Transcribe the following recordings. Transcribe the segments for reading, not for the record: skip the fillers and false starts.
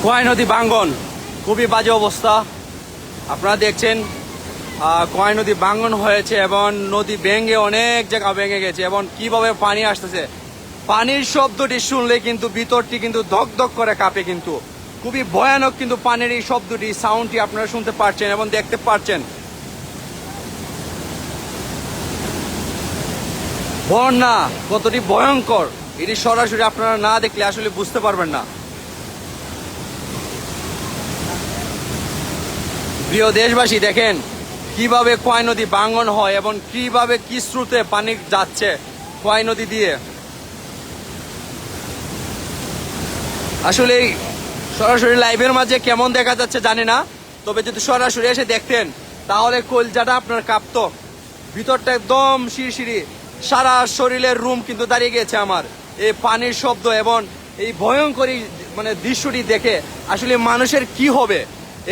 খোয়াই নদী ভাঙ্গন খুবই বাজে অবস্থা। আপনারা দেখছেন খোয়াই নদী ভাঙ্গন হয়েছে এবং নদী ভেঙে অনেক জায়গা ভেঙে গেছে এবং কিভাবে পানি আসতেছে। পানির শব্দটি শুনলে কিন্তু ভিতরটি কিন্তু ধক ধক করে কাঁপে। কিন্তু খুবই ভয়ানক কিন্তু পানির এই শব্দটি, সাউন্ডটি আপনারা শুনতে পাচ্ছেন এবং দেখতে পাচ্ছেন। বন্যা কতটি ভয়ঙ্কর এটি সরাসরি আপনারা না দেখলে আসলে বুঝতে পারবেন না। প্রিয় দেশবাসী, দেখেন কিভাবে খোয়াই নদী ভাঙ্গন হয় এবং কিভাবে কি স্রোতে পানি যাচ্ছে খোয়াই নদী দিয়ে। আসলে সরাসরি লাইভের মাঝে কেমন দেখা যাচ্ছে জানি না, তবে যদি সরাসরি এসে দেখতেন তাহলে কলজাটা আপনার কাঁপতো। ভিতরটা একদম শিরশিরি, সারা শরীরের রুম কিন্তু দাঁড়িয়ে গেছে আমার এই পানির শব্দ এবং এই ভয়ঙ্কর মানে দৃশ্যটি দেখে। আসলে মানুষের কি হবে?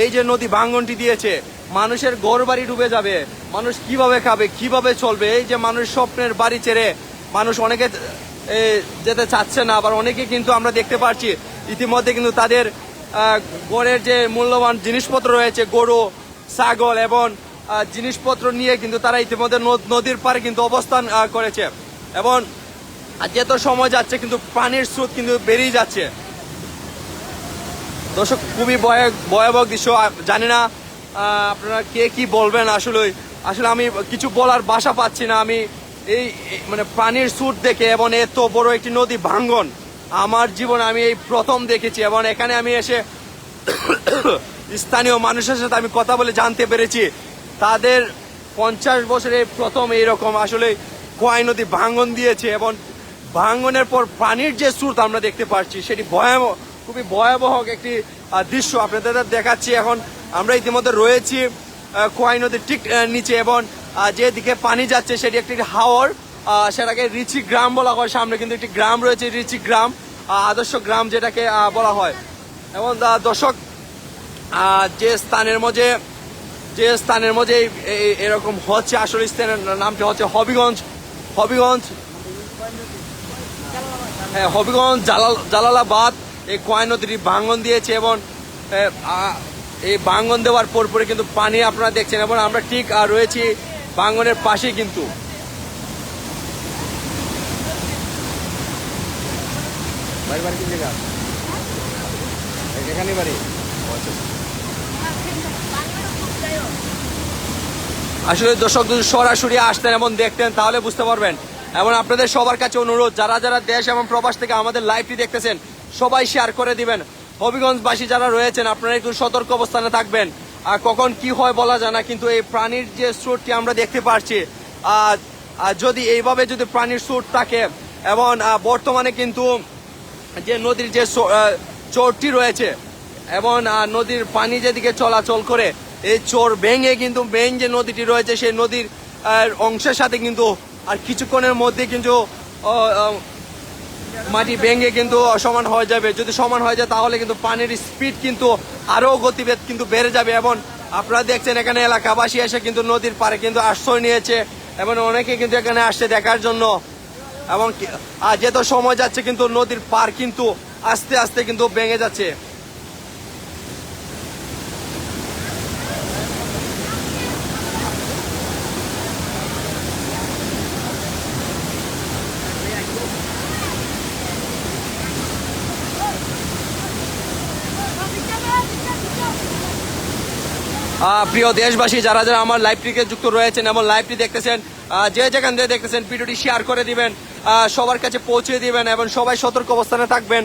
এই যে নদী ভাঙ্গনটি দিয়েছে, মানুষের ঘর বাড়ি ডুবে যাবে, মানুষ কিভাবে খাবে, কিভাবে চলবে? এই যে মানুষ স্বপ্নের বাড়ি ছেড়ে মানুষ অনেকে যেতে চাচ্ছে না, আবার অনেকে কিন্তু আমরা দেখতে পাচ্ছি ইতিমধ্যে কিন্তু তাদের ঘরের যে মূল্যবান জিনিসপত্র রয়েছে, গরু, ছাগল এবং জিনিসপত্র নিয়ে কিন্তু তারা ইতিমধ্যে নদীর পাড়ে কিন্তু অবস্থান করেছে এবং যেত সময় যাচ্ছে কিন্তু পানির স্রোত কিন্তু বেরিয়ে যাচ্ছে। দর্শক, খুবই ভয়াবহ দৃশ্য। জানি না আপনারা কে কি বলবেন। আসলে আমি কিছু বলার ভাষা পাচ্ছি না। আমি এই মানে পানির স্রোত দেখে এবং এত বড় একটি নদী ভাঙ্গন আমার জীবনে আমি এই প্রথম দেখেছি এবং এখানে আমি এসে স্থানীয় মানুষের সাথে আমি কথা বলে জানতে পেরেছি তাদের 50 বছরে প্রথম এইরকম আসলে খোয়াই নদী ভাঙ্গন দিয়েছে এবং ভাঙ্গনের পর পানির যে স্রোত আমরা দেখতে পাচ্ছি সেটি খুবই ভয়াবহ একটি দৃশ্য আপনাদের দেখাচ্ছি। এখন আমরা ইতিমধ্যে রয়েছি খোয়াই নদীর ঠিক নিচে এবং যেদিকে পানি যাচ্ছে সেটি একটি হাওর, সেটাকে রিচি গ্রাম বলা হয়। সামনে কিন্তু একটি গ্রাম রয়েছে, রিচি গ্রাম, আদর্শ গ্রাম যেটাকে বলা হয়। এবং দর্শক, যে স্থানের মধ্যে এরকম হচ্ছে, আসলে স্থানের নামটি হচ্ছে হবিগঞ্জ। হ্যাঁ, হবিগঞ্জ জালালাবাদ এই খোয়াই নদীটি ভাঙ্গন দিয়েছে এবং এই ভাঙ্গন দেওয়ার পরে কিন্তু পানি আপনারা দেখছেন এবং আমরা ঠিক রয়েছি ভাঙ্গনের পাশেই। কিন্তু আসলে দর্শক যদি সরাসরি আসতেন এবং দেখতেন তাহলে বুঝতে পারবেন। এবং আপনাদের সবার কাছে অনুরোধ, যারা যারা দেশ এবং প্রবাস থেকে আমাদের লাইভটি দেখতেছেন সবাই শেয়ার করে দিবেন। হবিগঞ্জবাসী যারা রয়েছেন আপনারা একটু সতর্ক অবস্থানে থাকবেন। আর কখন কি হয় বলা যায় না, কিন্তু এই প্রাণীর যে স্রোতটি আমরা দেখতে পাচ্ছি, যদি এইভাবে যদি প্রাণীর স্রোত থাকে এবং বর্তমানে কিন্তু যে নদীর যে চরটি রয়েছে এবং নদীর পানি যেদিকে চলাচল করে, এই চর ভেঙে কিন্তু মেইন যে নদীটি রয়েছে সেই নদীর অংশের সাথে কিন্তু আর কিছুক্ষণের মধ্যে কিন্তু মাটি ভেঙে কিন্তু সমান হয়ে যাবে। যদি সমান হয়ে যায় তাহলে কিন্তু পানির স্পিড কিন্তু আরো গতিবেগ কিন্তু বেড়ে যাবে। এবং আপনারা দেখছেন এখানে এলাকাবাসী এসে কিন্তু নদীর পাড়ে কিন্তু আশ্রয় নিয়েছে এবং অনেকে কিন্তু এখানে আসছে দেখার জন্য। এবং যেত সময় যাচ্ছে কিন্তু নদীর পাড় কিন্তু আস্তে আস্তে কিন্তু ভেঙে যাচ্ছে। প্রিয় দেশবাসী, যারা যারা আমার লাইভটিকে যুক্ত রয়েছেন এবং লাইভটি দেখতেছেন, যে যেখান থেকে দেখতেছেন ভিডিওটি শেয়ার করে দিবেন, সবার কাছে পৌঁছে দিবেন এবং সবাই সতর্ক অবস্থানে থাকবেন।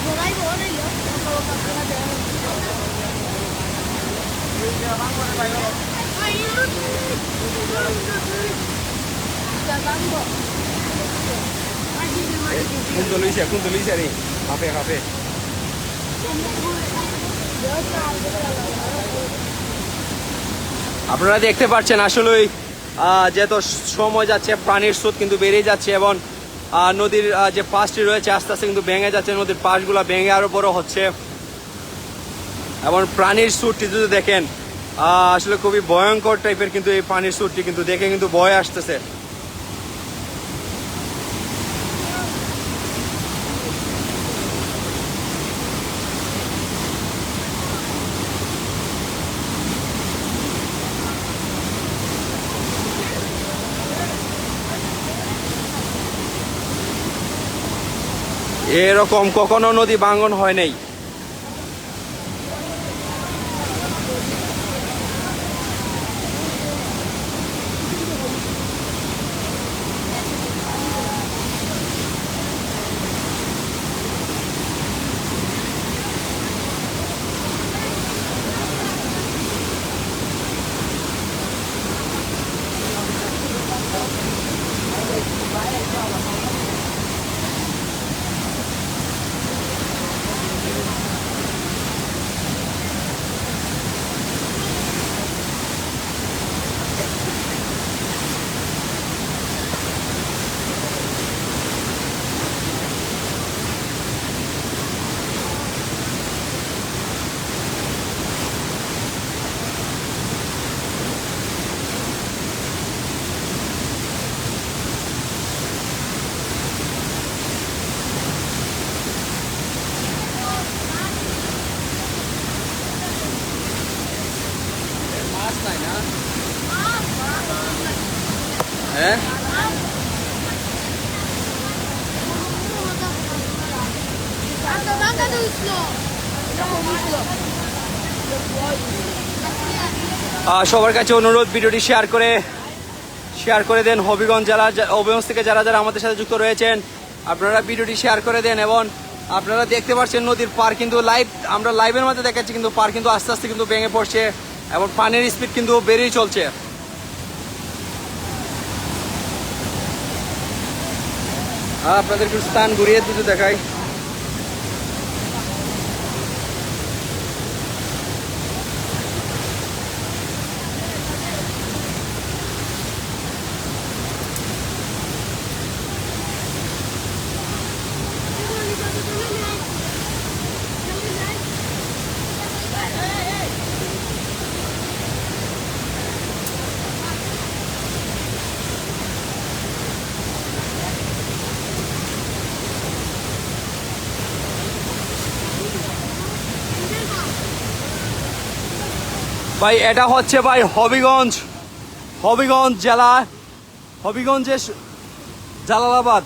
Por ahí, কোন লইছে রে হাফে হাফে আপনারা দেখতে পাচ্ছেন আসলেই যত সময় যাচ্ছে প্রাণীর স্রোত কিন্তু বেড়ে যাচ্ছে এবং নদীর যে পাশটি রয়েছে আস্তে আস্তে কিন্তু ভেঙে যাচ্ছে, নদীর পাশগুলো ভেঙে আরো বড় হচ্ছে এবং প্রাণীর স্রোতটি যদি দেখেন আসলে খুবই ভয়ঙ্কর টাইপের কিন্তু এই পানির স্রোতটি কিন্তু দেখে কিন্তু ভয় আসতেছে। এরকম কখনো নদী ভাঙন হয় নাই। হ্যাঁ সবার কাছে অনুরোধ ভিডিওটি শেয়ার করে দেন। হবিগঞ্জ থেকে যারা যারা আমাদের সাথে যুক্ত রয়েছেন আপনারা ভিডিওটি শেয়ার করে দেন এবং আপনারা দেখতে পাচ্ছেন নদীর পার কিন্তু আমরা লাইভের মধ্যে দেখাচ্ছি কিন্তু পার কিন্তু আস্তে আস্তে কিন্তু ভেঙে পড়ছে এবং পানির স্পিড কিন্তু বেড়েই চলছে। আপনাদের একটু স্থান ঘুরিয়ে দুটো দেখাই। ভাই এটা হচ্ছে ভাই হবিগঞ্জ জেলা, হবিগঞ্জের জালালাবাদ।